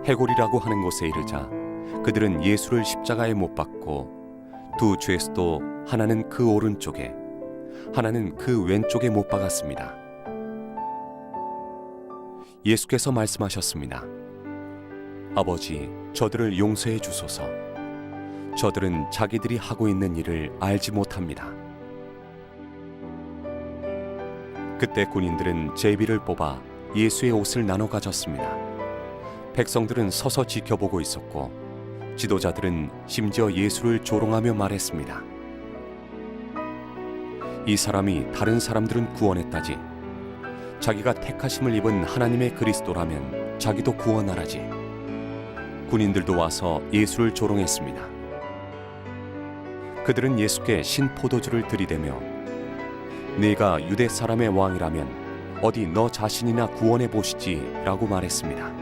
해골이라고 하는 곳에 이르자 그들은 예수를 십자가에 못 박고 두 죄수도 하나는 그 오른쪽에 하나는 그 왼쪽에 못 박았습니다. 예수께서 말씀하셨습니다. 아버지, 저들을 용서해 주소서. 저들은 자기들이 하고 있는 일을 알지 못합니다. 그때 군인들은 제비를 뽑아 예수의 옷을 나눠 가졌습니다. 백성들은 서서 지켜보고 있었고 지도자들은 심지어 예수를 조롱하며 말했습니다. 이 사람이 다른 사람들은 구원했다지. 자기가 택하심을 입은 하나님의 그리스도라면 자기도 구원하라지. 군인들도 와서 예수를 조롱했습니다. 그들은 예수께 신포도주를 들이대며 네가 유대 사람의 왕이라면 어디 너 자신이나 구원해 보시지 라고 말했습니다.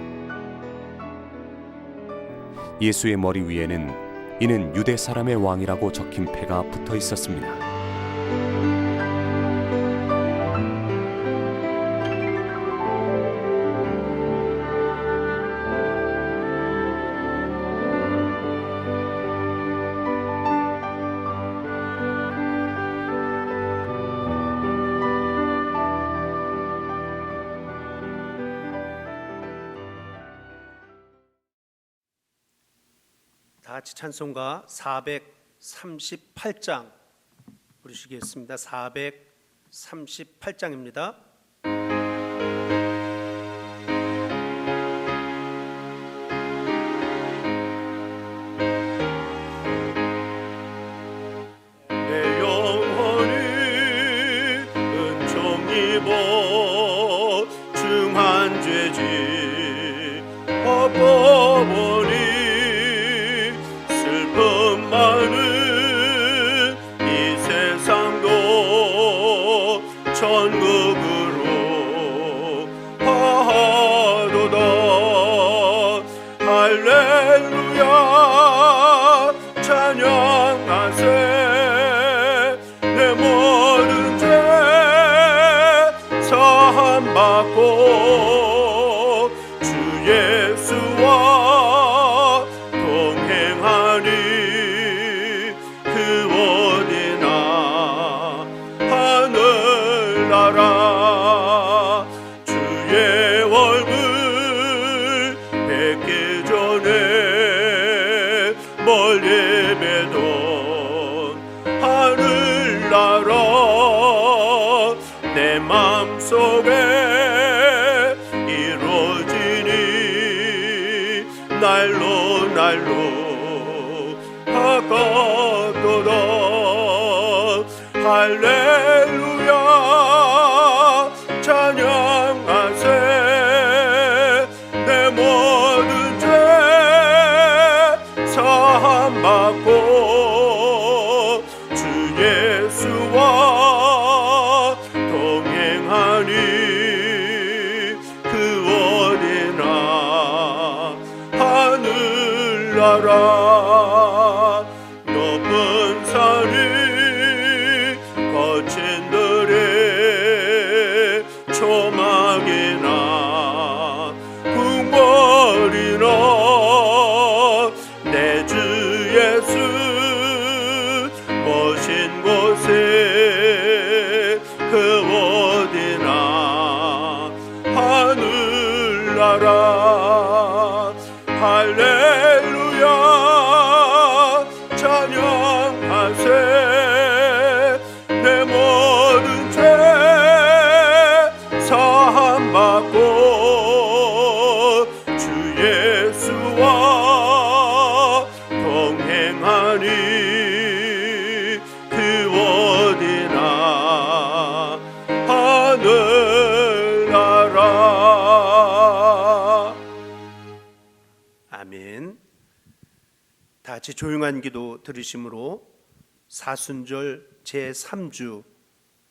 예수의 머리 위에는 이는 유대 사람의 왕이라고 적힌 패가 붙어 있었습니다. 다 같이 찬송가 438장 부르시겠습니다. 438장입니다. 내 영혼이 은총 입어 중한 죄지 엎어보니 슬픔 많은 이 세상도 천국으로 하도다. 할렐루야 찬양하세. 내 모든 죄 사함받고 주 예수와 동행하니 그 어디나 하늘나라. 주의 얼굴 뵙기 전에 멀리 예배던 하늘나라 내 맘속에 이루어지니 날로 날로 가깝도다. 할렐루야 찬양하세. 내 모든 죄 사함받고 주 예수와 동행하니 그 어디나 하늘나라. 높은 산이 거친 들에 초막이나 궁궐이나 내 주 예수 모신 곳에 그 어디나 하늘나라. 할렐루야 찬양하세. 내 모든 죄 사함받고 주 예수와 동행하니 그 어디나 하늘나라. 아멘. 다 같이 조용한 기도 들으심으로 사순절 제3주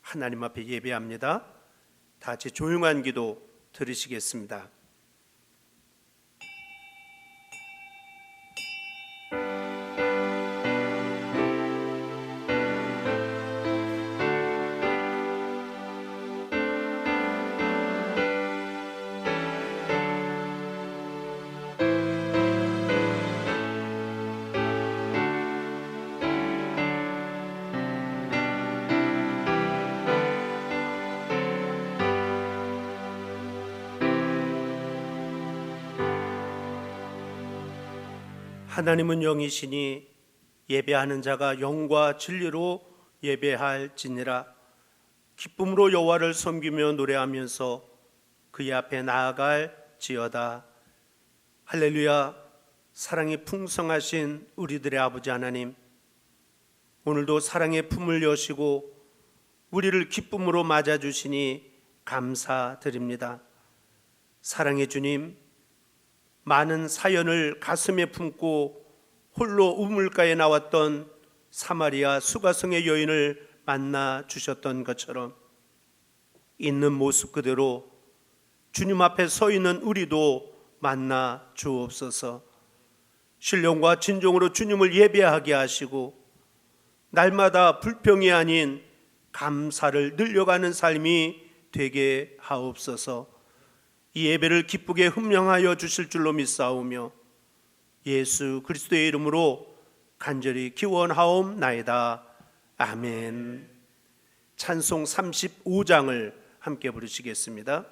하나님 앞에 예배합니다. 다 같이 조용한 기도 들으시겠습니다. 하나님은 영이시니 예배하는 자가 영과 진리로 예배할지니라. 기쁨으로 여호와를 섬기며 노래하면서 그의 앞에 나아갈지어다. 할렐루야. 사랑이 풍성하신 우리들의 아버지 하나님, 오늘도 사랑의 품을 여시고 우리를 기쁨으로 맞아주시니 감사드립니다. 사랑의 주님, 많은 사연을 가슴에 품고 홀로 우물가에 나왔던 사마리아 수가성의 여인을 만나 주셨던 것처럼 있는 모습 그대로 주님 앞에 서 있는 우리도 만나 주옵소서. 신령과 진정으로 주님을 예배하게 하시고 날마다 불평이 아닌 감사를 늘려가는 삶이 되게 하옵소서. 이 예배를 기쁘게 흠령하여 주실 줄로 믿사오며 예수 그리스도의 이름으로 간절히 기원하옵나이다. 아멘. 찬송 35장을 함께 부르시겠습니다.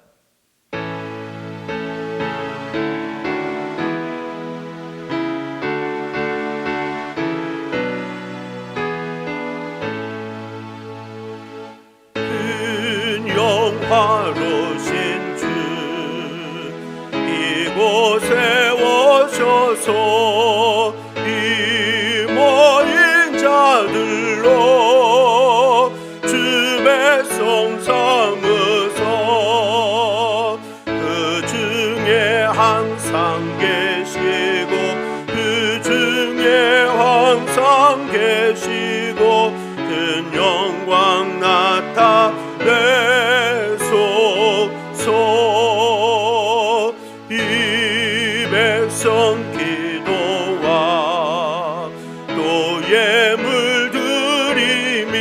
영화로신 주 이곳에 오셔서 이 모인 자들로 주 백성 삼으소. 그 중에 항상 계시고 그 중에 항상 계시고 큰 영광 나타내소서. 이 백성 기도와 또 예물 드림이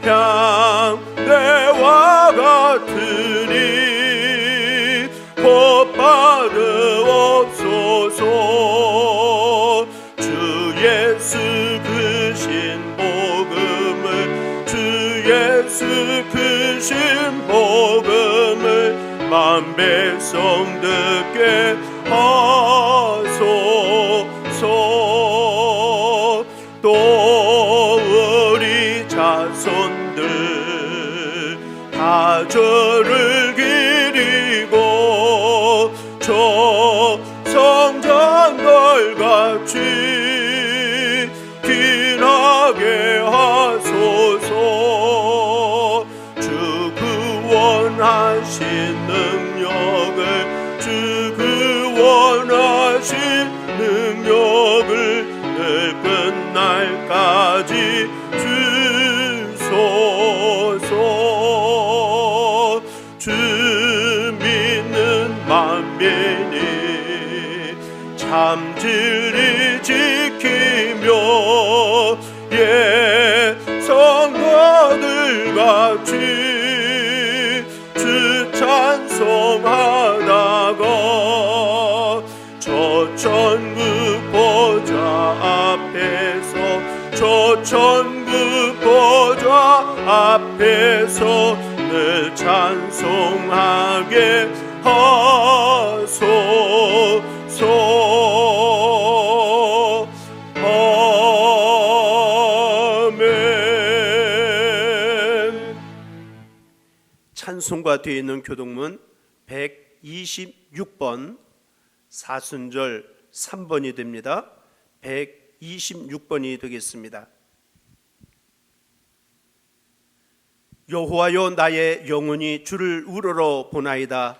향내와 같으니 곧 받으옵소서. 주 예수 그 신복음을 주 예수 그 신복음을 만 백성 듣게 하소서. 또 우리 자손들 다 저를 기리고 저 성장들 같이 빛나게 하소서. 주 구원하신 능력을 주 구원하신 능력을 늘 끝날까지 주소서. 주 믿는 만민이 참 진리 지키며 성도들 같이 주 찬송하다가 저 천국 보좌 앞에서 저 천국 보좌 앞에서 늘 찬송하게 하소서. 아멘. 찬송가 뒤에 있는 교동문 126번 사순절 3번이 됩니다. 126번이 되겠습니다. 여호와여 나의 영혼이 주를 우러러 보나이다.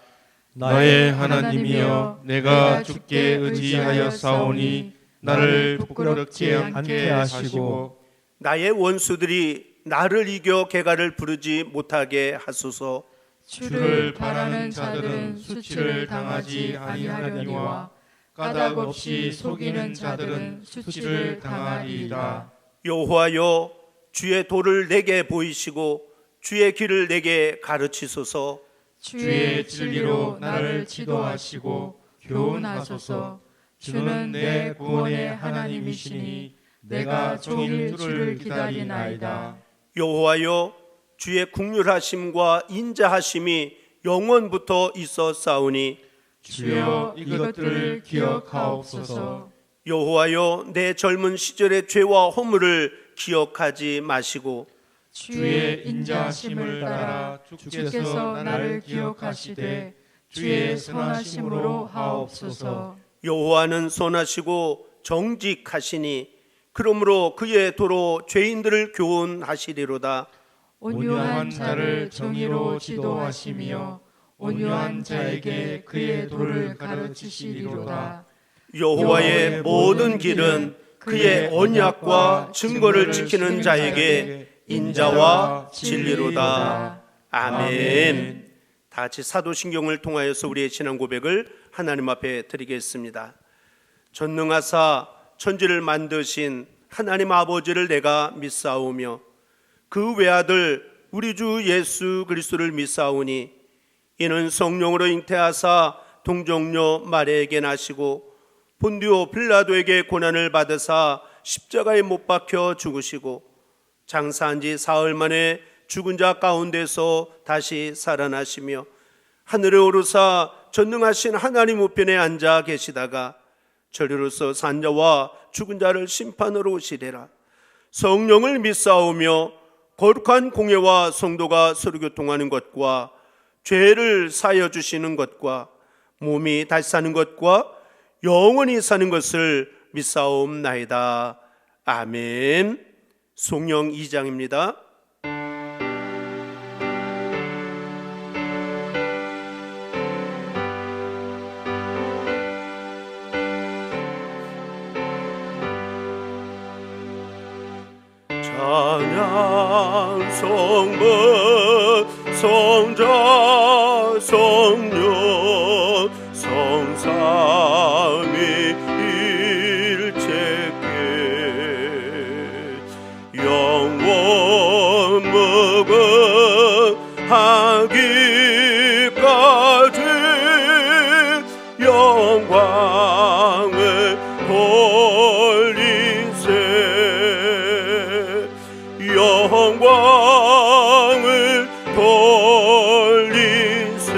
나의 하나님이여 내가 주께 의지하였사오니 나를 부끄럽지 않게 하시고 나의 원수들이 나를 이겨 개가를 부르지 못하게 하소서. 주를 바라는 자들은 수치를 당하지 아니하려니와 까닭 없이 속이는 자들은 수치를 당하리이다. 여호와여 주의 도를 내게 보이시고 주의 길을 내게 가르치소서. 주의 진리로 나를 지도하시고 교훈하소서. 주는 내 구원의 하나님이시니 내가 종일 주를 기다리나이다. 여호와여 주의 긍휼하심과 인자하심이 영원부터 있었사오니 주여 이것들을 기억하옵소서. 여호와여, 내 젊은 시절의 죄와 허물을 기억하지 마시고 주의 인자하심을 따라 주께서 나를 기억하시되 주의 선하심으로 하옵소서. 여호와는 선하시고 정직하시니 그러므로 그의 도로 죄인들을 교훈하시리로다. 온유한 자를 정의로 지도하시며 온유한 자에게 그의 도를 가르치시리로다. 여호와의 모든 길은 그의 언약과 증거를 지키는 자에게 인자와 진리로다. 아멘. 다 같이 사도신경을 통하여서 우리의 신앙 고백을 하나님 앞에 드리겠습니다. 전능하사 천지를 만드신 하나님 아버지를 내가 믿사오며 그 외아들 우리 주 예수 그리스도를 믿사오니 이는 성령으로 잉태하사 동정녀 마리아에게 나시고 본디오 빌라도에게 고난을 받으사 십자가에 못 박혀 죽으시고 장사한 지 사흘 만에 죽은 자 가운데서 다시 살아나시며 하늘에 오르사 전능하신 하나님 우편에 앉아 계시다가 저리로서 산 자와 죽은 자를 심판으로 오시리라. 성령을 믿사오며 거룩한 공예와 성도가 서로 교통하는 것과 죄를 사여 주시는 것과 몸이 다시 사는 것과 영원히 사는 것을 믿사옵나이다. 아멘. 송영 2장입니다. 찬양 성부 성자 성령 성삼위일체께 영원 무궁하기까지 영광을 돌리세 영광을 돌리세.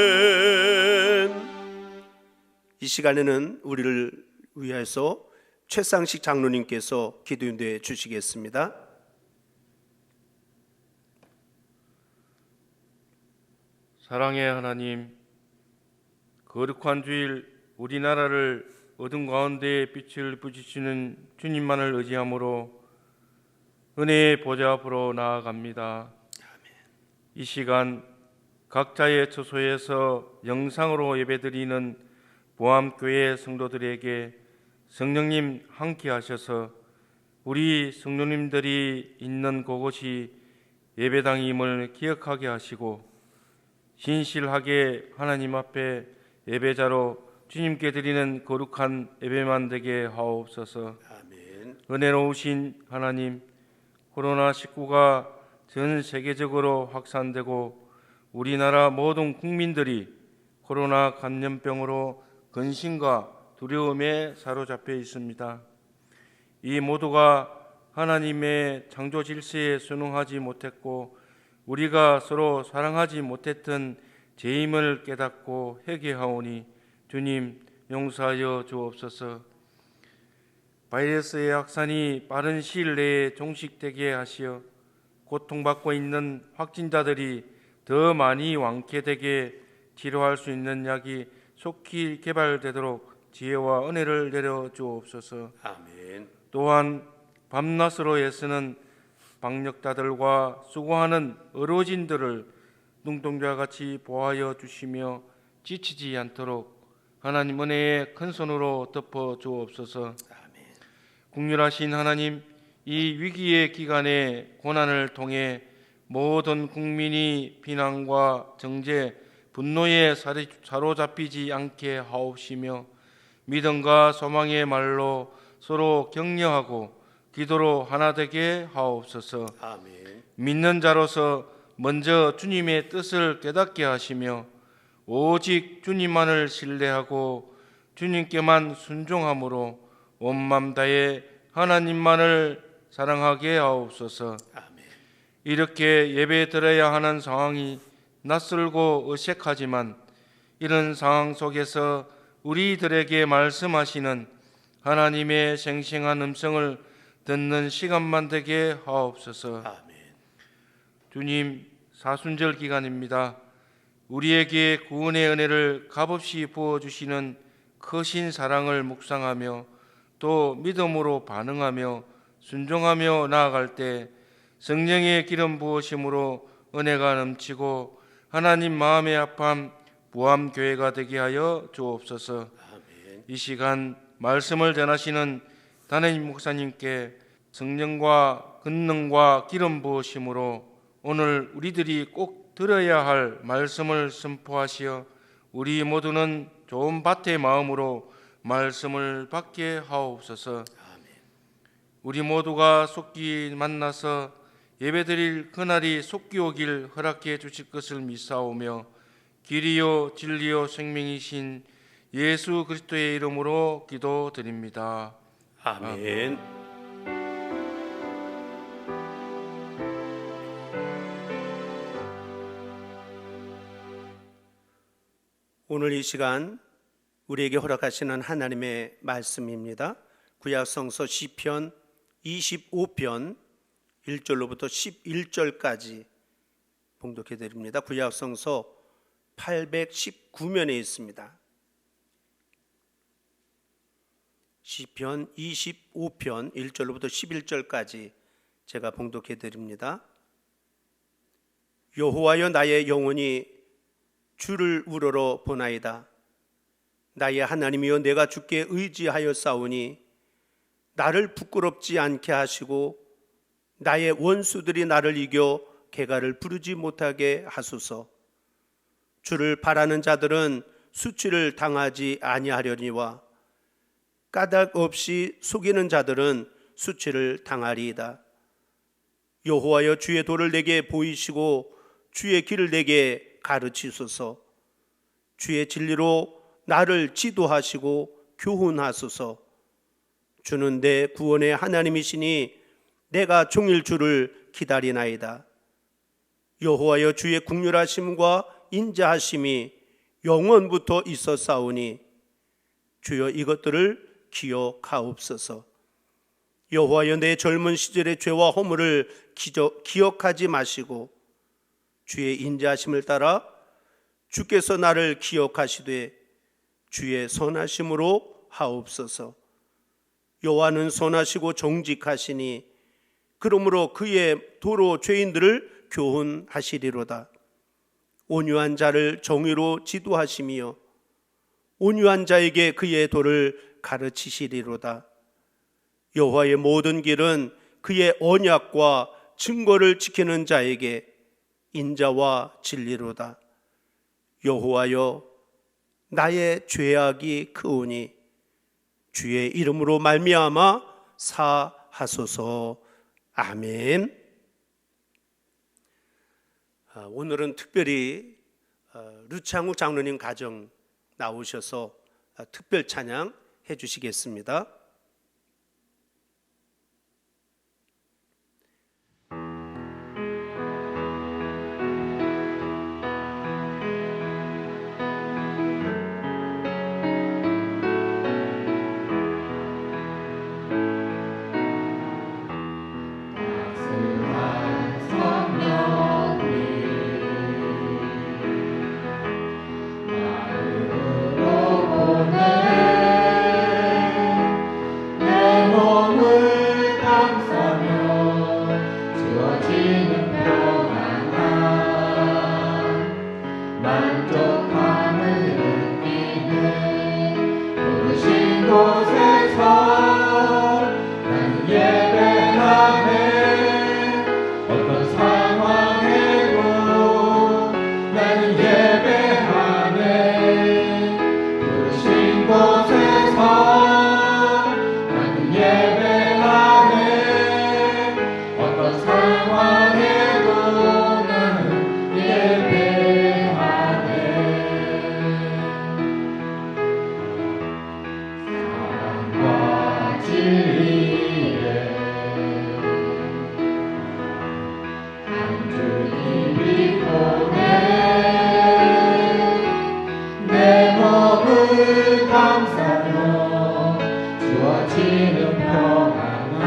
아멘. 이 시간에는 우리를 위해서 최상식 장로님께서 기도인도해 주시겠습니다. 사랑의 하나님, 거룩한 주일 우리나라를 어둠 가운데 빛을 비추시는 주님만을 의지함으로 은혜의 보좌 앞으로 나아갑니다. 이 시간 각자의 처소에서 영상으로 예배드리는 보암교회 성도들에게 성령님 함께하셔서 우리 성도님들이 있는 그곳이 예배당임을 기억하게 하시고 신실하게 하나님 앞에 예배자로 주님께 드리는 거룩한 예배만 되게 하옵소서. 아멘. 은혜로우신 하나님, 코로나19가 전 세계적으로 확산되고 우리나라 모든 국민들이 코로나 감염병으로 근심과 두려움에 사로잡혀 있습니다. 이 모두가 하나님의 창조 질서에 순응하지 못했고 우리가 서로 사랑하지 못했던 죄임을 깨닫고 회개하오니 주님 용서하여 주옵소서. 바이러스의 확산이 빠른 시일 내에 종식되게 하시어 고통받고 있는 확진자들이 더 많이 완쾌되게 치료할 수 있는 약이 속히 개발되도록 지혜와 은혜를 내려 주옵소서. 아멘. 또한 밤낮으로 애쓰는 방역자들과 수고하는 어르신들을 눈동자와 같이 보하여 주시며 지치지 않도록 하나님 은혜의 큰 손으로 덮어 주옵소서. 아멘. 국률하신 하나님, 이 위기의 기간에 고난을 통해 모든 국민이 비난과 정죄, 분노에 사로잡히지 않게 하옵시며 믿음과 소망의 말로 서로 격려하고 기도로 하나 되게 하옵소서. 아멘. 믿는 자로서 먼저 주님의 뜻을 깨닫게 하시며 오직 주님만을 신뢰하고 주님께만 순종함으로 온 맘 다해 하나님만을 사랑하게 하옵소서. 아멘. 이렇게 예배 드려야 하는 상황이 낯설고 어색하지만 이런 상황 속에서 우리들에게 말씀하시는 하나님의 생생한 음성을 듣는 시간만 되게 하옵소서. 아멘. 주님, 사순절 기간입니다. 우리에게 구원의 은혜를 값없이 부어주시는 크신 사랑을 묵상하며 또 믿음으로 반응하며 순종하며 나아갈 때 성령의 기름 부으심으로 은혜가 넘치고 하나님 마음의 합함 부함교회가 되게 하여 주옵소서. 이 시간 말씀을 전하시는 담임 목사님께 성령과 권능과 기름 부으심으로 오늘 우리들이 꼭 들어야 할 말씀을 선포하시어 우리 모두는 좋은 밭의 마음으로 말씀을 받게 하옵소서. 우리 모두가 속기 만나서 예배드릴 그날이 속기 오길 허락해 주실 것을 믿사오며 길이요 진리요 생명이신 예수 그리스도의 이름으로 기도드립니다. 아멘. 오늘 이 시간 우리에게 허락하시는 하나님의 말씀입니다. 구약성서 시편 25편 1절로부터 11절까지 봉독해 드립니다. 구약성서 819면에 있습니다. 시편 25편 1절로부터 11절까지 제가 봉독해 드립니다. 여호와여, 나의 영혼이 주를 우러러 보나이다. 나의 하나님이여, 내가 주께 의지하였사오니 나를 부끄럽지 않게 하시고 나의 원수들이 나를 이겨 개가를 부르지 못하게 하소서. 주를 바라는 자들은 수치를 당하지 아니하려니와 까닭 없이 속이는 자들은 수치를 당하리이다. 여호와여, 주의 도를 내게 보이시고 주의 길을 내게 가르치소서. 주의 진리로 나를 지도하시고 교훈하소서. 주는 내 구원의 하나님이시니 내가 종일 주를 기다리나이다. 여호와여, 주의 국률하심과 인자하심이 영원부터 있었사오니 주여 이것들을 기억하옵소서. 여호와여, 내 젊은 시절의 죄와 허물을 기억하지 마시고 주의 인자하심을 따라 주께서 나를 기억하시되 주의 선하심으로 하옵소서. 여호와는 선하시고 정직하시니 그러므로 그의 도로 죄인들을 교훈하시리로다. 온유한 자를 정의로 지도하시며 온유한 자에게 그의 도를 가르치시리로다. 여호와의 모든 길은 그의 언약과 증거를 지키는 자에게 인자와 진리로다. 여호와여, 나의 죄악이 크오니 주의 이름으로 말미암아 사하소서. 아멘. 오늘은 특별히 류창욱 장로님 가정 나오셔서 특별 찬양 해주시겠습니다. 그 감사로 주어지는 평안함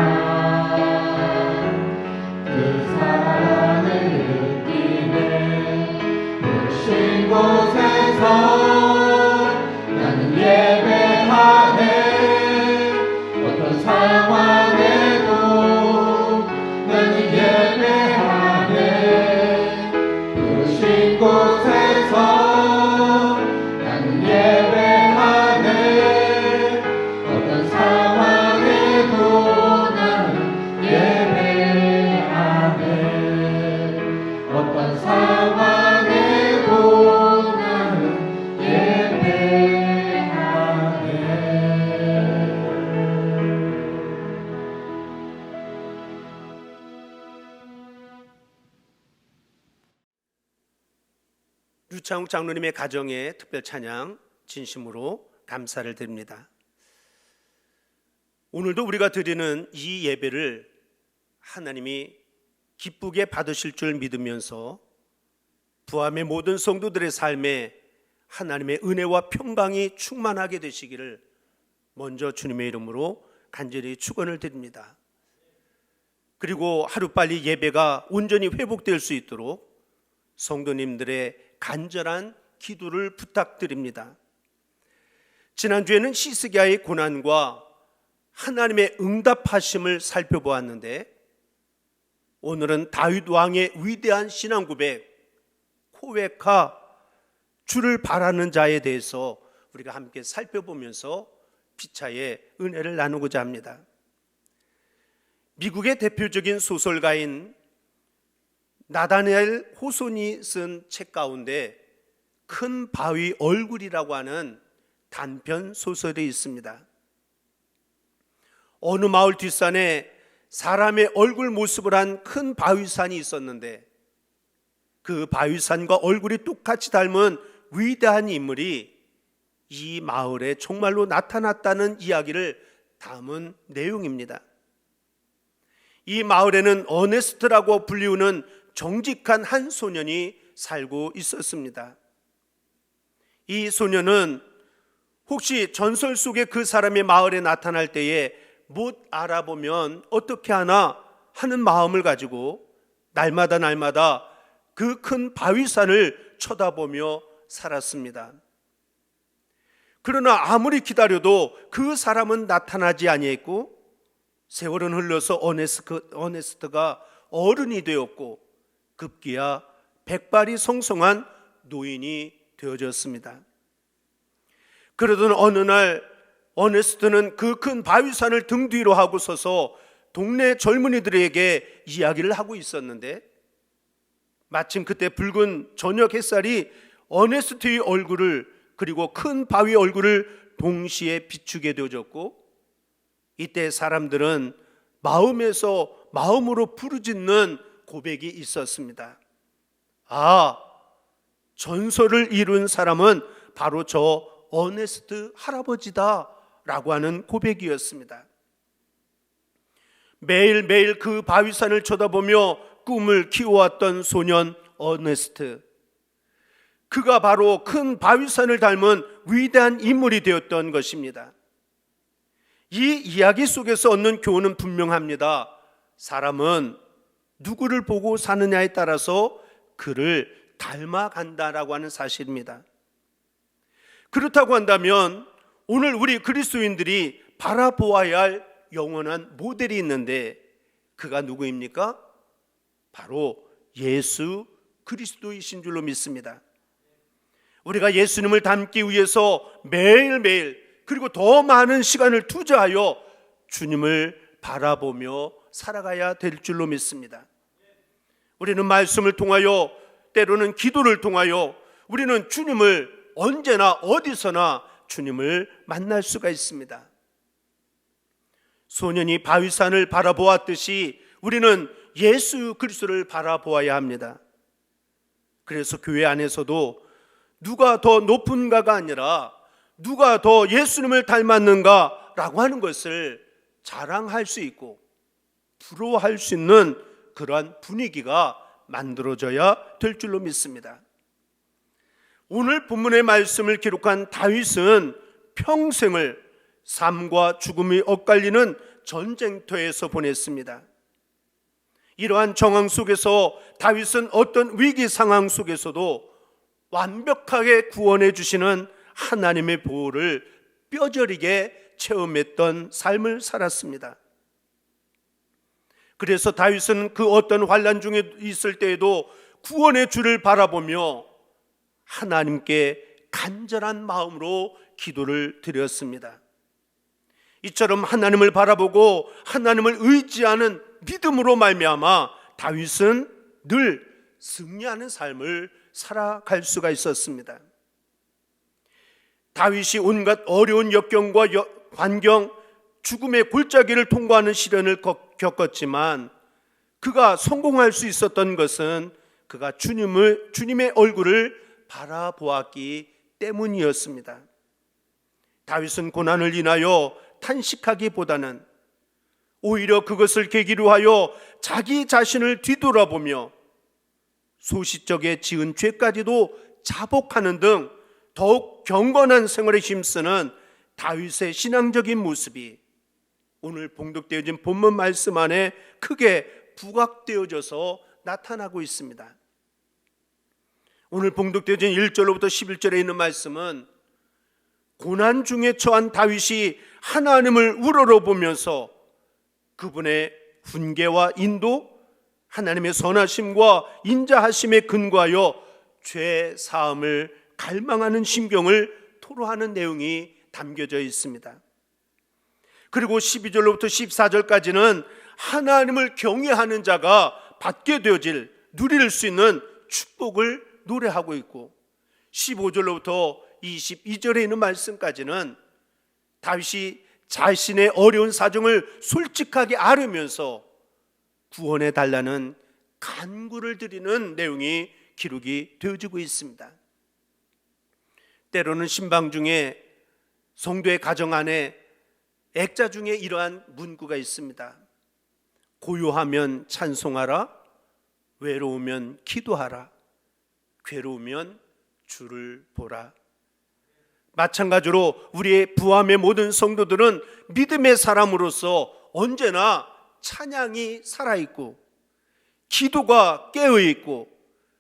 그 사랑을 느끼는 모신 곳에서 나는 예배하네 어떤 상황에도 나는 예배하네 모신 곳에서 나는 예배하네 어떤 상황에도 나는 예배하네 어떤 상황에도 나는 류창욱 장로님의 가정에 특별 찬양 진심으로 감사를 드립니다. 오늘도 우리가 드리는 이 예배를 하나님이 기쁘게 받으실 줄 믿으면서 부암의 모든 성도들의 삶에 하나님의 은혜와 평강이 충만하게 되시기를 먼저 주님의 이름으로 간절히 축원을 드립니다. 그리고 하루빨리 예배가 온전히 회복될 수 있도록 성도님들의 간절한 기도를 부탁드립니다. 지난주에는 히스기야의 고난과 하나님의 응답하심을 살펴보았는데 오늘은 다윗 왕의 위대한 신앙 고백 코웨카 주를 바라는 자에 대해서 우리가 함께 살펴보면서 피차의 은혜를 나누고자 합니다. 미국의 대표적인 소설가인 나다니엘 호손이 쓴 책 가운데 큰 바위 얼굴이라고 하는 단편 소설이 있습니다. 어느 마을 뒷산에 사람의 얼굴 모습을 한 큰 바위산이 있었는데 그 바위산과 얼굴이 똑같이 닮은 위대한 인물이 이 마을에 정말로 나타났다는 이야기를 담은 내용입니다. 이 마을에는 어네스트라고 불리우는 정직한 한 소년이 살고 있었습니다. 이 소년은 혹시 전설 속의 그 사람의 마을에 나타날 때에 못 알아보면 어떻게 하나 하는 마음을 가지고 날마다 그 큰 바위산을 쳐다보며 살았습니다. 그러나 아무리 기다려도 그 사람은 나타나지 아니했고 세월은 흘러서 어네스트가 어른이 되었고 급기야 백발이 성성한 노인이 되어졌습니다. 그러던 어느 날 어네스트는 그 큰 바위산을 등 뒤로 하고 서서 동네 젊은이들에게 이야기를 하고 있었는데 마침 그때 붉은 저녁 햇살이 어네스트의 얼굴을 그리고 큰 바위 얼굴을 동시에 비추게 되어졌고 이때 사람들은 마음에서 마음으로 부르짖는 고백이 있었습니다. 아, 전설을 이룬 사람은 바로 저 어네스트 할아버지다 라고 하는 고백이었습니다. 매일매일 그 바위산을 쳐다보며 꿈을 키워왔던 소년 어네스트, 그가 바로 큰 바위산을 닮은 위대한 인물이 되었던 것입니다. 이 이야기 속에서 얻는 교훈은 분명합니다. 사람은 누구를 보고 사느냐에 따라서 그를 닮아간다라고 하는 사실입니다. 그렇다고 한다면 오늘 우리 그리스도인들이 바라보아야 할 영원한 모델이 있는데 그가 누구입니까? 바로 예수 그리스도이신 줄로 믿습니다. 우리가 예수님을 닮기 위해서 매일매일 그리고 더 많은 시간을 투자하여 주님을 바라보며 살아가야 될 줄로 믿습니다. 우리는 말씀을 통하여 때로는 기도를 통하여 우리는 주님을 언제나 어디서나 주님을 만날 수가 있습니다. 소년이 바위산을 바라보았듯이 우리는 예수 그리스도를 바라보아야 합니다. 그래서 교회 안에서도 누가 더 높은가가 아니라 누가 더 예수님을 닮았는가라고 하는 것을 자랑할 수 있고 부러워할 수 있는 그러한 분위기가 만들어져야 될 줄로 믿습니다. 오늘 본문의 말씀을 기록한 다윗은 평생을 삶과 죽음이 엇갈리는 전쟁터에서 보냈습니다. 이러한 정황 속에서 다윗은 어떤 위기 상황 속에서도 완벽하게 구원해 주시는 하나님의 보호를 뼈저리게 체험했던 삶을 살았습니다. 그래서 다윗은 그 어떤 환난 중에 있을 때에도 구원의 주를 바라보며 하나님께 간절한 마음으로 기도를 드렸습니다. 이처럼 하나님을 바라보고 하나님을 의지하는 믿음으로 말미암아 다윗은 늘 승리하는 삶을 살아갈 수가 있었습니다. 다윗이 온갖 어려운 역경과 환경, 죽음의 골짜기를 통과하는 시련을 겪었지만 그가 성공할 수 있었던 것은 그가 주님의 얼굴을 바라보았기 때문이었습니다. 다윗은 고난을 인하여 탄식하기보다는 오히려 그것을 계기로 하여 자기 자신을 뒤돌아보며 소시적에 지은 죄까지도 자복하는 등 더욱 경건한 생활에 힘쓰는 다윗의 신앙적인 모습이 오늘 봉독되어진 본문 말씀 안에 크게 부각되어져서 나타나고 있습니다. 오늘 봉독되어진 1절로부터 11절에 있는 말씀은 고난 중에 처한 다윗이 하나님을 우러러보면서 그분의 훈계와 인도, 하나님의 선하심과 인자하심에 근거하여 죄 사함을 갈망하는 심경을 토로하는 내용이 담겨져 있습니다. 그리고 12절로부터 14절까지는 하나님을 경외하는 자가 받게 되어질, 누릴 수 있는 축복을 노래하고 있고 15절로부터 22절에 있는 말씀까지는 다윗이 자신의 어려운 사정을 솔직하게 앓으면서 구원해 달라는 간구를 드리는 내용이 기록이 되어지고 있습니다. 때로는 신방 중에 성도의 가정 안에 액자 중에 이러한 문구가 있습니다. 고요하면 찬송하라, 외로우면 기도하라, 괴로우면 주를 보라. 마찬가지로 우리의 부함의 모든 성도들은 믿음의 사람으로서 언제나 찬양이 살아있고 기도가 깨어있고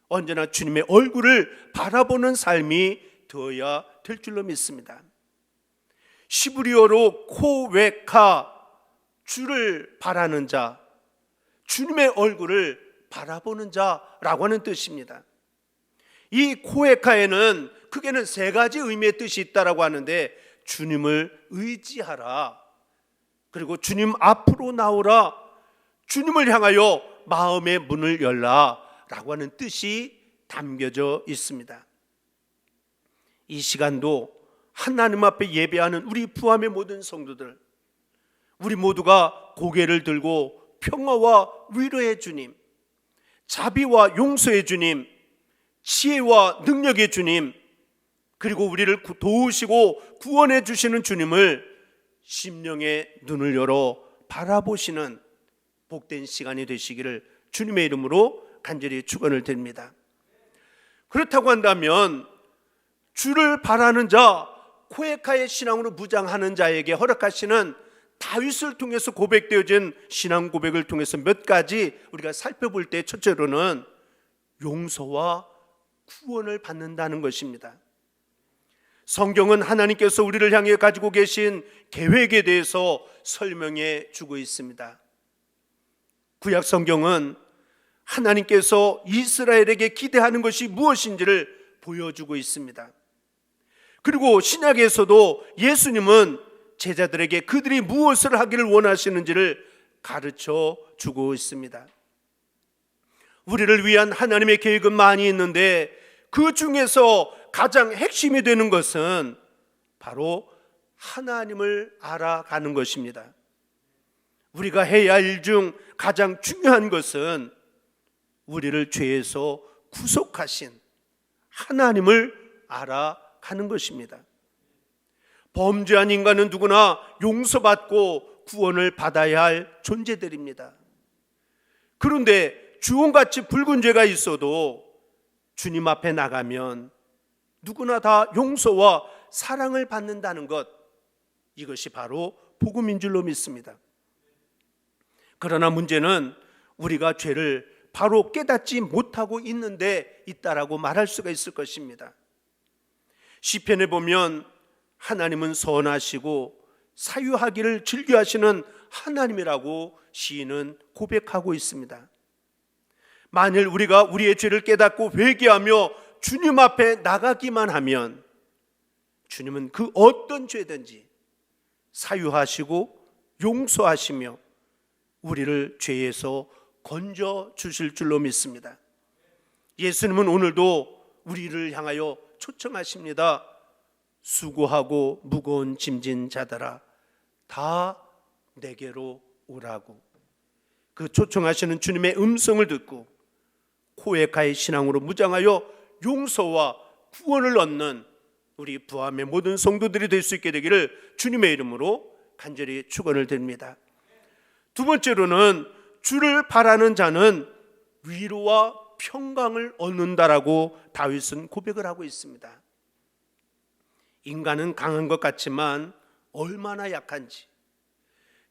언제나 주님의 얼굴을 바라보는 삶이 되어야 될 줄로 믿습니다. 시브리어로 코웨카, 주를 바라는 자, 주님의 얼굴을 바라보는 자라고 하는 뜻입니다. 이 코웨카에는 크게는 세 가지 의미의 뜻이 있다라고 하는데, 주님을 의지하라, 그리고 주님 앞으로 나오라, 주님을 향하여 마음의 문을 열라 라고 하는 뜻이 담겨져 있습니다. 이 시간도 하나님 앞에 예배하는 우리 부함의 모든 성도들, 우리 모두가 고개를 들고 평화와 위로의 주님, 자비와 용서의 주님, 지혜와 능력의 주님, 그리고 우리를 도우시고 구원해 주시는 주님을 심령의 눈을 열어 바라보시는 복된 시간이 되시기를 주님의 이름으로 간절히 축원을 드립니다. 그렇다고 한다면 주를 바라는 자, 코에카의 신앙으로 무장하는 자에게 허락하시는 다윗을 통해서 고백되어진 신앙 고백을 통해서 몇 가지 우리가 살펴볼 때, 첫째로는 용서와 구원을 받는다는 것입니다. 성경은 하나님께서 우리를 향해 가지고 계신 계획에 대해서 설명해 주고 있습니다. 구약 성경은 하나님께서 이스라엘에게 기대하는 것이 무엇인지를 보여주고 있습니다. 그리고 신약에서도 예수님은 제자들에게 그들이 무엇을 하기를 원하시는지를 가르쳐 주고 있습니다. 우리를 위한 하나님의 계획은 많이 있는데 그 중에서 가장 핵심이 되는 것은 바로 하나님을 알아가는 것입니다. 우리가 해야 할 일 중 가장 중요한 것은 우리를 죄에서 구속하신 하나님을 알아가는 것입니다. 범죄한 인간은 누구나 용서받고 구원을 받아야 할 존재들입니다. 그런데 주홍같이 붉은 죄가 있어도 주님 앞에 나가면 누구나 다 용서와 사랑을 받는다는 것, 이것이 바로 복음인 줄로 믿습니다. 그러나 문제는 우리가 죄를 바로 깨닫지 못하고 있는데 있다라고 말할 수가 있을 것입니다. 시편에 보면 하나님은 선하시고 사유하기를 즐겨하시는 하나님이라고 시인은 고백하고 있습니다. 만일 우리가 우리의 죄를 깨닫고 회개하며 주님 앞에 나가기만 하면 주님은 그 어떤 죄든지 사유하시고 용서하시며 우리를 죄에서 건져 주실 줄로 믿습니다. 예수님은 오늘도 우리를 향하여 초청하십니다. 수고하고 무거운 짐진 자들아 다 내게로 오라고. 그 초청하시는 주님의 음성을 듣고 고액가의 신앙으로 무장하여 용서와 구원을 얻는 우리 부암의 모든 성도들이 될 수 있게 되기를 주님의 이름으로 간절히 축원을 드립니다. 두 번째로는 주를 바라는 자는 위로와 평강을 얻는다라고 다윗은 고백을 하고 있습니다. 인간은 강한 것 같지만 얼마나 약한지,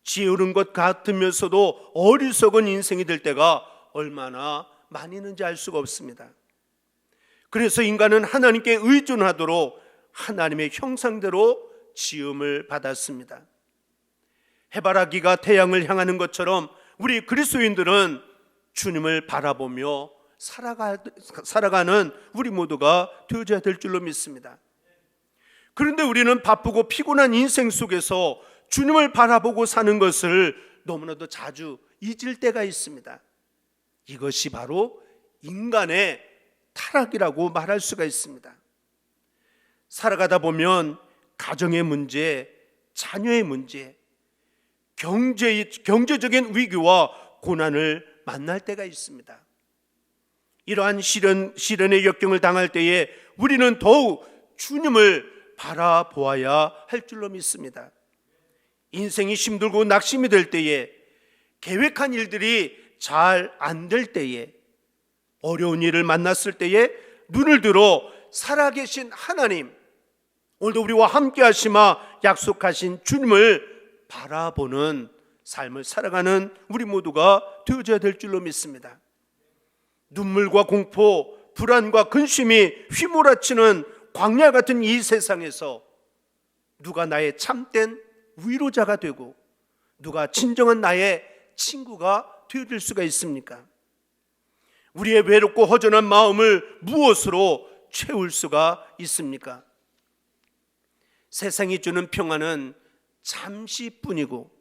지혜로운 것 같으면서도 어리석은 인생이 될 때가 얼마나 많이 있는지 알 수가 없습니다. 그래서 인간은 하나님께 의존하도록 하나님의 형상대로 지음을 받았습니다. 해바라기가 태양을 향하는 것처럼 우리 그리스도인들은 주님을 바라보며 살아가는 우리 모두가 되어져야 될 줄로 믿습니다. 그런데 우리는 바쁘고 피곤한 인생 속에서 주님을 바라보고 사는 것을 너무나도 자주 잊을 때가 있습니다. 이것이 바로 인간의 타락이라고 말할 수가 있습니다. 살아가다 보면 가정의 문제, 자녀의 문제, 경제적인 위기와 고난을 만날 때가 있습니다. 이러한 시련의 역경을 당할 때에 우리는 더욱 주님을 바라보아야 할 줄로 믿습니다. 인생이 힘들고 낙심이 될 때에, 계획한 일들이 잘 안 될 때에, 어려운 일을 만났을 때에 눈을 들어 살아계신 하나님, 오늘도 우리와 함께 하시마 약속하신 주님을 바라보는 삶을 살아가는 우리 모두가 되어져야 될 줄로 믿습니다. 눈물과 공포, 불안과 근심이 휘몰아치는 광야 같은 이 세상에서 누가 나의 참된 위로자가 되고 누가 진정한 나의 친구가 되어질 수가 있습니까? 우리의 외롭고 허전한 마음을 무엇으로 채울 수가 있습니까? 세상이 주는 평안은 잠시뿐이고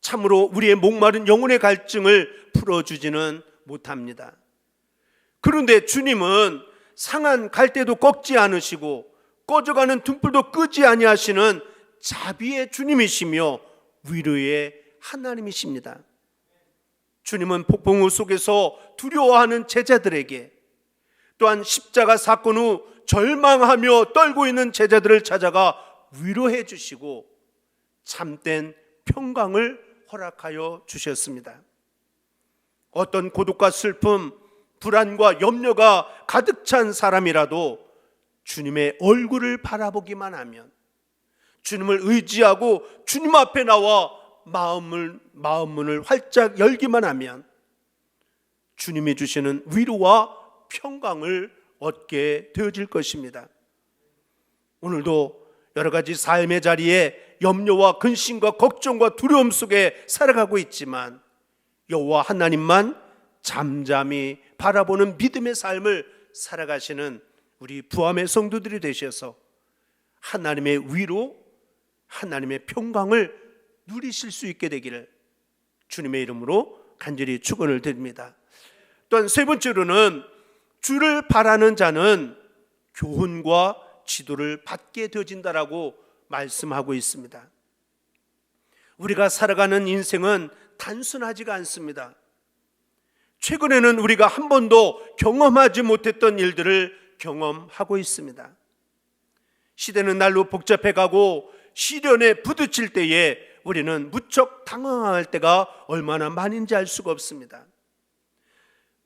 참으로 우리의 목마른 영혼의 갈증을 풀어주지는 못합니다. 그런데 주님은 상한 갈대도 꺾지 않으시고 꺼져가는 등불도 끄지 아니하시는 자비의 주님이시며 위로의 하나님이십니다. 주님은 폭풍우 속에서 두려워하는 제자들에게, 또한 십자가 사건 후 절망하며 떨고 있는 제자들을 찾아가 위로해 주시고 참된 평강을 허락하여 주셨습니다. 어떤 고독과 슬픔, 불안과 염려가 가득 찬 사람이라도 주님의 얼굴을 바라보기만 하면, 주님을 의지하고 주님 앞에 나와 마음 문을 활짝 열기만 하면 주님이 주시는 위로와 평강을 얻게 되어질 것입니다. 오늘도 여러 가지 삶의 자리에 염려와 근심과 걱정과 두려움 속에 살아가고 있지만 여호와 하나님만 잠잠히 바라보는 믿음의 삶을 살아가시는 우리 부암의 성도들이 되셔서 하나님의 위로, 하나님의 평강을 누리실 수 있게 되기를 주님의 이름으로 간절히 축원을 드립니다. 또한 세 번째로는 주를 바라는 자는 교훈과 지도를 받게 되어진다라고 말씀하고 있습니다. 우리가 살아가는 인생은 단순하지가 않습니다. 최근에는 우리가 한 번도 경험하지 못했던 일들을 경험하고 있습니다. 시대는 날로 복잡해가고 시련에 부딪힐 때에 우리는 무척 당황할 때가 얼마나 많은지 알 수가 없습니다.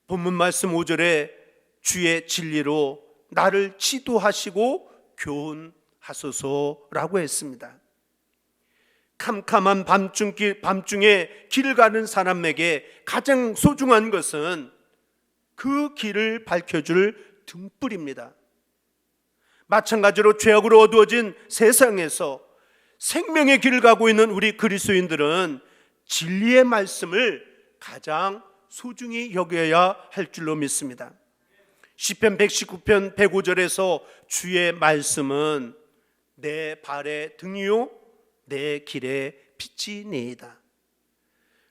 본문 말씀 5절에 주의 진리로 나를 지도하시고 하소서라고 했습니다. 캄캄한 밤중에 길을 가는 사람에게 가장 소중한 것은 그 길을 밝혀줄 등불입니다. 마찬가지로 죄악으로 어두워진 세상에서 생명의 길을 가고 있는 우리 그리스도인들은 진리의 말씀을 가장 소중히 여겨야 할 줄로 믿습니다. 시편 119편 105절에서 주의 말씀은 내 발의 등이요 내 길의 빛이니이다.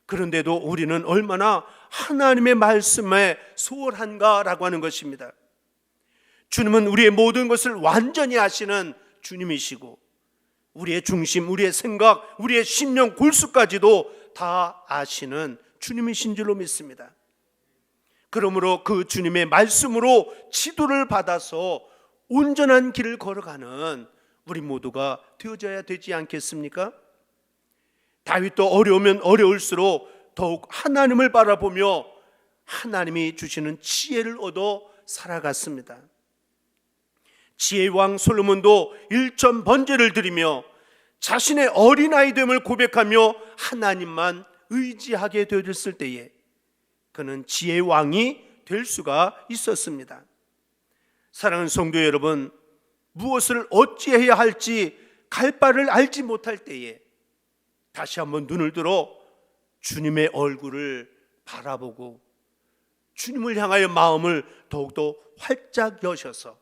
그런데도 우리는 얼마나 하나님의 말씀에 소홀한가라고 하는 것입니다. 주님은 우리의 모든 것을 완전히 아시는 주님이시고 우리의 중심, 우리의 생각, 우리의 심령 골수까지도 다 아시는 주님이신 줄로 믿습니다. 그러므로 그 주님의 말씀으로 지도를 받아서 온전한 길을 걸어가는 우리 모두가 되어져야 되지 않겠습니까? 다윗도 어려우면 어려울수록 더욱 하나님을 바라보며 하나님이 주시는 지혜를 얻어 살아갔습니다. 지혜의 왕 솔로몬도 일천 번제를 드리며 자신의 어린아이됨을 고백하며 하나님만 의지하게 되었을 때에 그는 지혜의 왕이 될 수가 있었습니다. 사랑하는 성도 여러분, 무엇을 어찌해야 할지 갈 바를 알지 못할 때에 다시 한번 눈을 들어 주님의 얼굴을 바라보고 주님을 향하여 마음을 더욱더 활짝 여셔서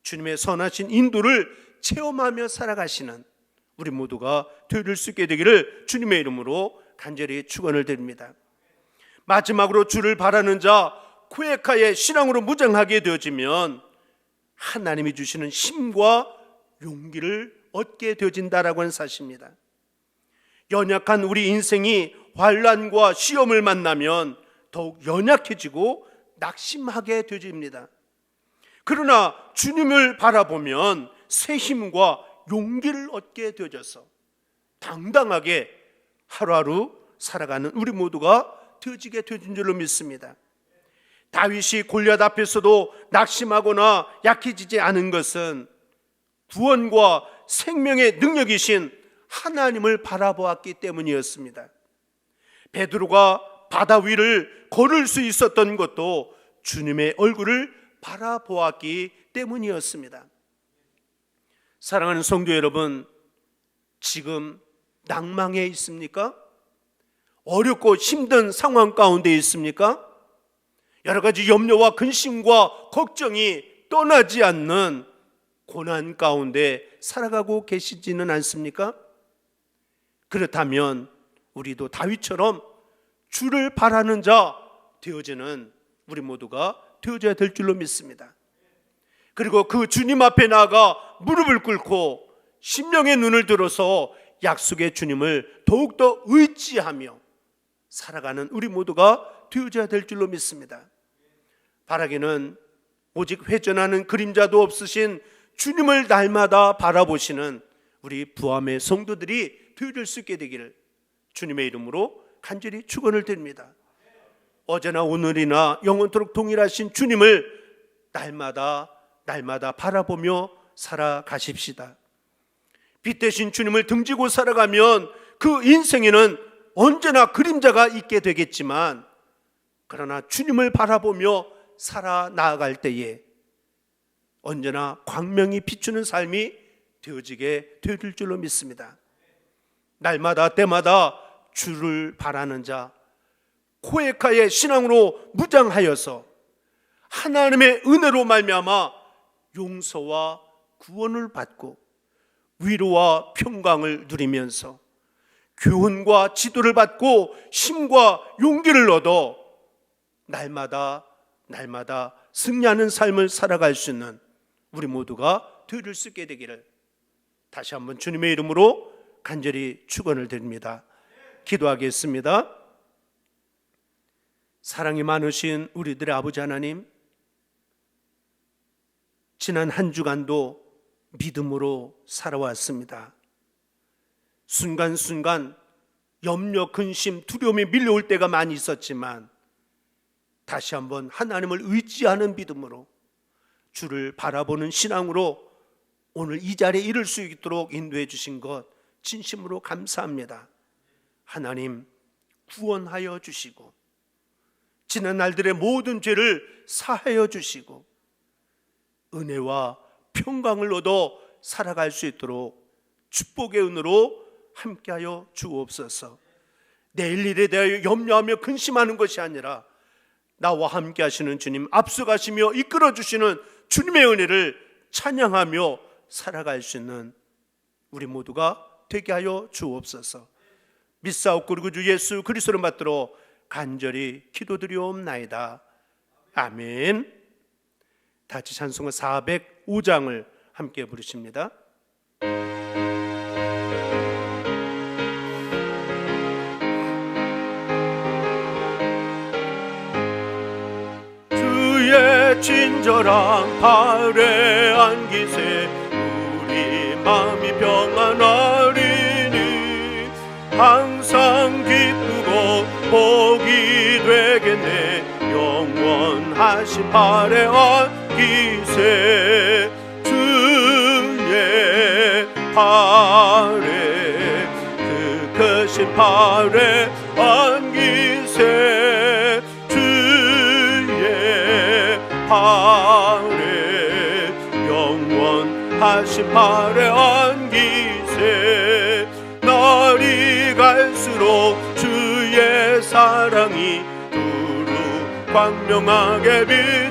주님의 선하신 인도를 체험하며 살아가시는 우리 모두가 되어질 수 있게 되기를 주님의 이름으로 간절히 축원을 드립니다. 마지막으로 주를 바라는 자 코에카의 신앙으로 무장하게 되어지면 하나님이 주시는 힘과 용기를 얻게 되어진다라고 하는 사실입니다. 연약한 우리 인생이 환난과 시험을 만나면 더욱 연약해지고 낙심하게 되어집니다. 그러나 주님을 바라보면 새 힘과 용기를 얻게 되어져서 당당하게 하루하루 살아가는 우리 모두가 되어지게 되어진 줄로 믿습니다. 다윗이 골리앗 앞에서도 낙심하거나 약해지지 않은 것은 구원과 생명의 능력이신 하나님을 바라보았기 때문이었습니다. 베드로가 바다 위를 걸을 수 있었던 것도 주님의 얼굴을 바라보았기 때문이었습니다. 사랑하는 성도 여러분, 지금 낭망에 있습니까? 어렵고 힘든 상황 가운데 있습니까? 여러 가지 염려와 근심과 걱정이 떠나지 않는 고난 가운데 살아가고 계시지는 않습니까? 그렇다면 우리도 다윗처럼 주를 바라는 자 되어지는 우리 모두가 되어져야 될 줄로 믿습니다. 그리고 그 주님 앞에 나아가 무릎을 꿇고 심령의 눈을 들어서 약속의 주님을 더욱더 의지하며 살아가는 우리 모두가 되어져야 될 줄로 믿습니다. 바라기는 오직 회전하는 그림자도 없으신 주님을 날마다 바라보시는 우리 부함의 성도들이 되어질 수 있게 되기를 주님의 이름으로 간절히 축원을 드립니다. 어제나 오늘이나 영원토록 동일하신 주님을 날마다 바라보며 살아가십시다. 빛 대신 주님을 등지고 살아가면 그 인생에는 언제나 그림자가 있게 되겠지만 그러나 주님을 바라보며 살아나갈 때에 언제나 광명이 비추는 삶이 되어지게 될 줄로 믿습니다. 날마다 때마다 주를 바라는 자 코에카의 신앙으로 무장하여서 하나님의 은혜로 말미암아 용서와 구원을 받고 위로와 평강을 누리면서 교훈과 지도를 받고 힘과 용기를 얻어 날마다 승리하는 삶을 살아갈 수 있는 우리 모두가 되어질 수 있게 되기를 다시 한번 주님의 이름으로 간절히 축원을 드립니다. 기도하겠습니다. 사랑이 많으신 우리들의 아버지 하나님, 지난 한 주간도 믿음으로 살아왔습니다. 순간순간 염려, 근심, 두려움이 밀려올 때가 많이 있었지만 다시 한번 하나님을 의지하는 믿음으로 주를 바라보는 신앙으로 오늘 이 자리에 이를 수 있도록 인도해 주신 것 진심으로 감사합니다. 하나님 구원하여 주시고 지난 날들의 모든 죄를 사하여 주시고 은혜와 평강을 얻어 살아갈 수 있도록 축복의 은으로 함께하여 주옵소서. 내일 일에 대하여 염려하며 근심하는 것이 아니라 나와 함께 하시는 주님, 앞서가시며 이끌어 주시는 주님의 은혜를 찬양하며 살아갈 수 있는 우리 모두가 되게 하여 주옵소서. 믿사옵고 우리 주 예수 그리스도를 받들어 간절히 기도드리옵나이다. 아멘. 다 같이 찬송가 405장을 함께 부르십니다. 주의 친절한 발에 안기세 우리 마음이 평안하리니 항상 기쁘고 복이 되겠네 영원하신 발에 안기세 주의 발에 그 크신 발에 안기세 주의 발에 영원하신 발에 안기세 날이 갈수록 주의 사랑이 두루 광명하게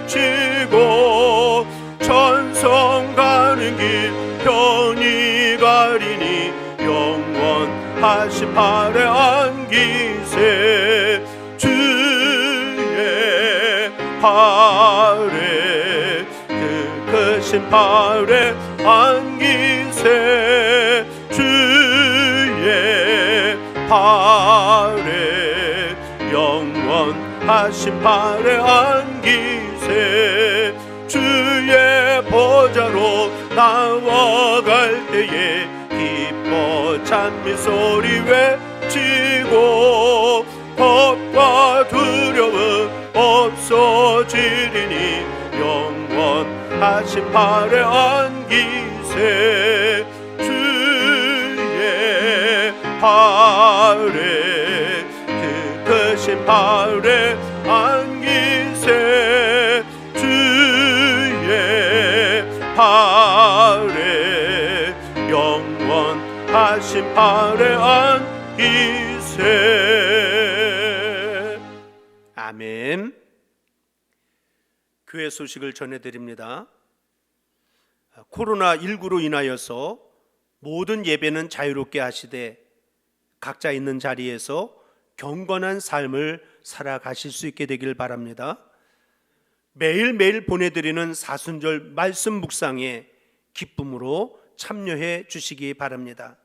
비치고 천성 가는 길 편히 가리니 영원하신 발에 안기세 주의 발에 그 크신 발에 안기세 주의 발에 영원하신 발에 안기세 주의 보좌로 나와갈 때에 기뻐 찬미 소리 외치고 겁과 두려움 없어지리니 영원하신 발에 안기세 주의 발에 그 크신 발에 안기세 주의 발에 영원하신 발에 안기세. 아멘. 교회 소식을 전해드립니다. 코로나19로 인하여서 모든 예배는 자유롭게 하시되 각자 있는 자리에서 경건한 삶을 살아가실 수 있게 되길 바랍니다. 매일매일 보내드리는 사순절 말씀 묵상에 기쁨으로 참여해 주시기 바랍니다.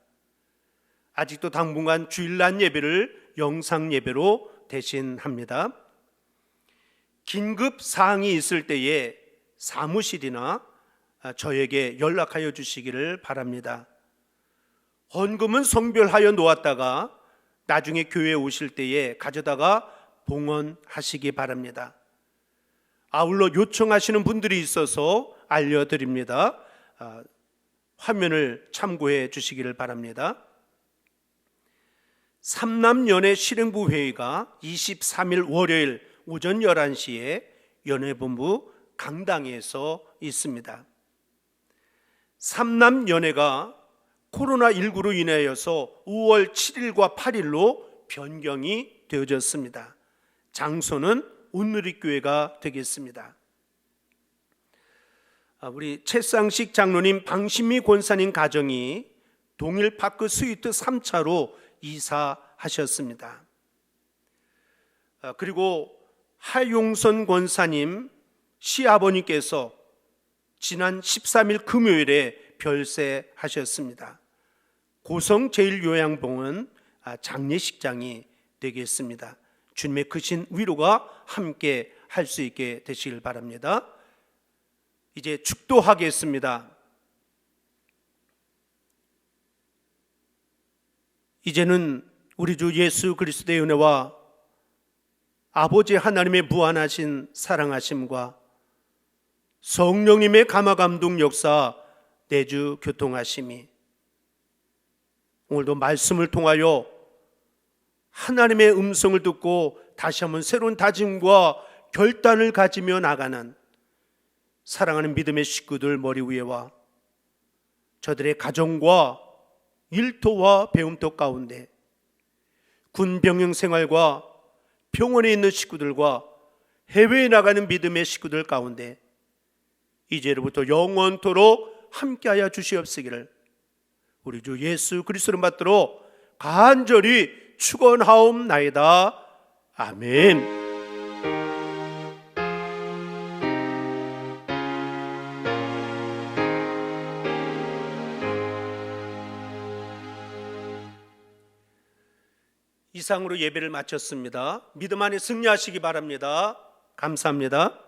아직도 당분간 주일날 예배를 영상 예배로 대신합니다. 긴급 사항이 있을 때에 사무실이나 저에게 연락하여 주시기를 바랍니다. 헌금은 성별하여 놓았다가 나중에 교회에 오실 때에 가져다가 봉헌하시기 바랍니다. 아울러 요청하시는 분들이 있어서 알려드립니다. 화면을 참고해 주시기를 바랍니다. 삼남연회 실행부 회의가 23일 월요일 오전 11시에 연회본부 강당에서 있습니다. 삼남연회가 코로나19로 인하여서 5월 7일과 8일로 변경이 되어졌습니다. 장소는 온누리교회가 되겠습니다. 우리 채상식 장로님, 방심미 권사님 가정이 동일파크 스위트 3차로 이사하셨습니다. 그리고 하용선 권사님 시아버님께서 지난 13일 금요일에 별세하셨습니다. 고성제일요양봉은 장례식장이 되겠습니다. 주님의 크신 위로가 함께 할 수 있게 되시길 바랍니다. 이제 축도하겠습니다. 이제는 우리 주 예수 그리스도의 은혜와 아버지 하나님의 무한하신 사랑하심과 성령님의 감화 감동 역사 내주 교통하심이 오늘도 말씀을 통하여 하나님의 음성을 듣고 다시 한번 새로운 다짐과 결단을 가지며 나가는 사랑하는 믿음의 식구들 머리 위에와 저들의 가정과 일터와 배움터 가운데 군병영 생활과 병원에 있는 식구들과 해외에 나가는 믿음의 식구들 가운데 이제로부터 영원토록 함께하여 주시옵시기를 우리 주 예수 그리스도를 받들어 간절히 축원하옵나이다. 아멘. 이상으로 예배를 마쳤습니다. 믿음 안에 승리하시기 바랍니다. 감사합니다.